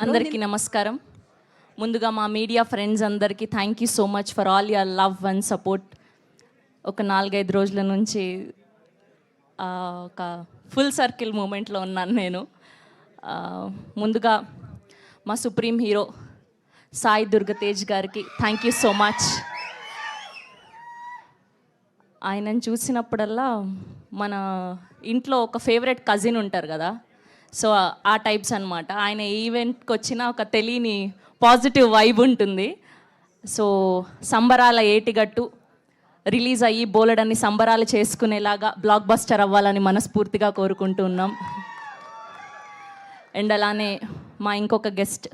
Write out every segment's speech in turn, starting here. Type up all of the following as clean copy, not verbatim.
అందరికీ నమస్కారం. ముందుగా మా మీడియా ఫ్రెండ్స్ అందరికీ thank you so much for all your love and support. ఒక 4-5 రోజుల నుంచి ఒక ఫుల్ సర్కిల్ మూమెంట్లో ఉన్నాను నేను. ముందుగా మా సుప్రీం హీరో సాయి దుర్గతేజ్ గారికి థ్యాంక్ యూ సో మచ్. ఆయనను చూసినప్పుడల్లా మన ఇంట్లో ఒక ఫేవరెట్ కజిన్ ఉంటారు కదా, సో ఆ టైప్స్ అనమాట. ఆయన ఈవెంట్కి వచ్చిన ఒక తెలియని పాజిటివ్ వైబ్ ఉంటుంది. సో సంబరాల ఏటిగట్టు రిలీజ్ అయ్యి బోలెడన్ని సంబరాలు చేసుకునేలాగా బ్లాక్ బస్టర్ అవ్వాలని మనస్ఫూర్తిగా కోరుకుంటూ ఉన్నాం. అండ్ అలానే మా ఇంకొక గెస్ట్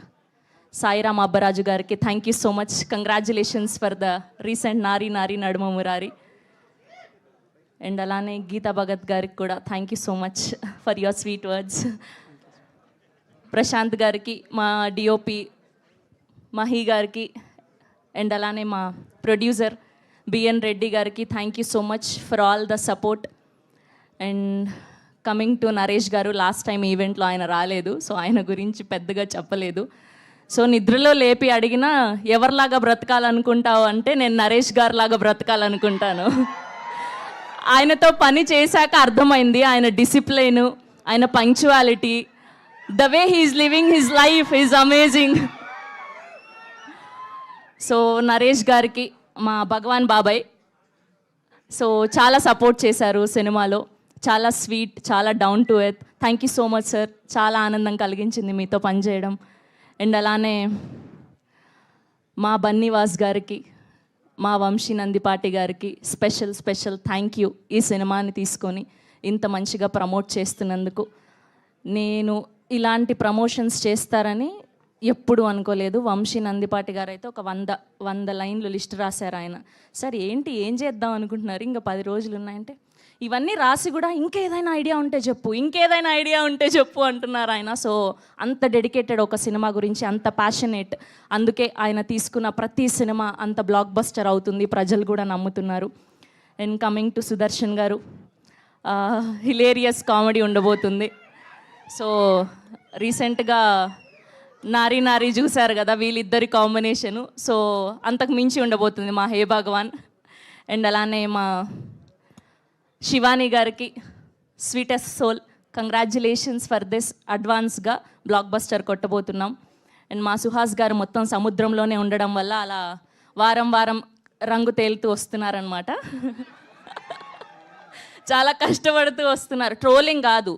సాయిరామ్ అబ్బరాజు గారికి thank you so much. Congratulations for the recent నారీ నారీ నడుమ మురారి. అండ్ అలానే గీతా భగత్ గారికి కూడా thank you so much for your sweet words. Prashanth గారికి, మా డిఓపి మహి గారికి, అండ్ అలానే మా ప్రొడ్యూసర్ బిఎన్ రెడ్డి గారికి thank you so much for all the support. And coming to Naresh గారు, లాస్ట్ టైం ఈవెంట్లో ఆయన రాలేదు, సో ఆయన గురించి పెద్దగా చెప్పలేదు. సో నిద్రలో లేపి అడిగినా ఎవరిలాగా బ్రతకాలనుకుంటావు అంటే నేను నరేష్ గారిలాగా బ్రతకాలనుకుంటాను. ఆయనతో పని చేశాక అర్థమైంది ఆయన డిసిప్లైన్, ఆయన punctuality, the way he's living his life is amazing. So Naresh గారికి మా భగవాన్ బాబాయ్ సో చాలా సపోర్ట్ చేశారు సినిమాలో. చాలా స్వీట్, చాలా down to earth. Thank you so much sir. చాలా ఆనందం కలిగించింది మీతో పనిచేయడం. అండ్ అలానే మా బన్నీవాస్ గారికి, మా వంశీ నందిపాటి గారికి స్పెషల్ థ్యాంక్ యూ. ఈ సినిమాని తీసుకొని ఇంత మంచిగా ప్రమోట్ చేస్తున్నందుకు. నేను ఇలాంటి ప్రమోషన్స్ చేస్తారని ఎప్పుడు అనుకోలేదు. వంశీ నందిపాటి గారు అయితే ఒక 100 లైన్లు లిస్ట్ రాశారు ఆయన. సార్ ఏంటి, ఏం చేద్దాం అనుకుంటున్నారు, ఇంకా 10 రోజులు ఉన్నాయంటే ఇవన్నీ రాసి కూడా ఇంకేదైనా ఐడియా ఉంటే చెప్పు అంటున్నారు ఆయన. సో అంత డెడికేటెడ్ ఒక సినిమా గురించి, అంత ప్యాషనేట్. అందుకే ఆయన తీసుకున్న ప్రతి సినిమా అంత బ్లాక్ బస్టర్ అవుతుంది, ప్రజలు కూడా నమ్ముతున్నారు. అండ్ కమింగ్ టు సుదర్శన్ గారు, హిలేరియస్ కామెడీ ఉండబోతుంది. సో రీసెంట్గా నారీ నారీ చూశారు కదా, వీళ్ళిద్దరి కాంబినేషను. సో అంతకు మించి ఉండబోతుంది మా హే భగవాన్. అండ్ అలానే మా శివాని గారికి sweetest soul, congratulations for this. అడ్వాన్స్గా బ్లాక్ బస్టర్ కొట్టబోతున్నాం. అండ్ మా సుహాస్ గారు మొత్తం సముద్రంలోనే ఉండడం వల్ల అలా వారం రంగు తేలుతూ వస్తున్నారనమాట. చాలా కష్టపడుతూ వస్తున్నారు. ట్రోలింగ్ కాదు,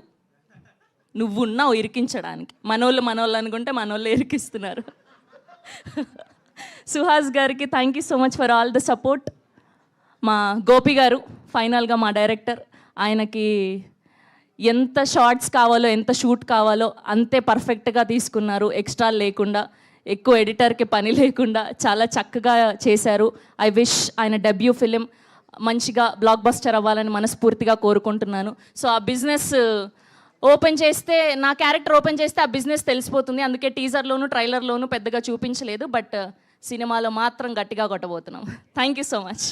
నువ్వున్నావు ఇరికించడానికి. మనోళ్ళు అనుకుంటే మనోళ్ళు ఇరికిస్తున్నారు. సుహాస్ గారికి thank you so much for all the support. మా గోపి గారు ఫైనల్గా మా డైరెక్టర్, ఆయనకి ఎంత షార్ట్స్ కావాలో, ఎంత షూట్ కావాలో అంతే పర్ఫెక్ట్గా తీసుకున్నారు. ఎక్స్ట్రా లేకుండా, ఎక్కువ ఎడిటర్కి పని లేకుండా చాలా చక్కగా చేశారు. ఐ విష్ ఆయన డెబ్యూ ఫిలిం మంచిగా బ్లాక్ బస్టర్ అవ్వాలని మనస్ఫూర్తిగా కోరుకుంటున్నాను. సో ఆ బిజినెస్ ఓపెన్ చేస్తే, నా క్యారెక్టర్ ఓపెన్ చేస్తే ఆ బిజినెస్ తెలిసిపోతుంది. అందుకే టీజర్లోను ట్రైలర్లోను పెద్దగా చూపించలేదు, బట్ సినిమాలో మాత్రం గట్టిగా కొట్టబోతున్నాం. Thank you so much.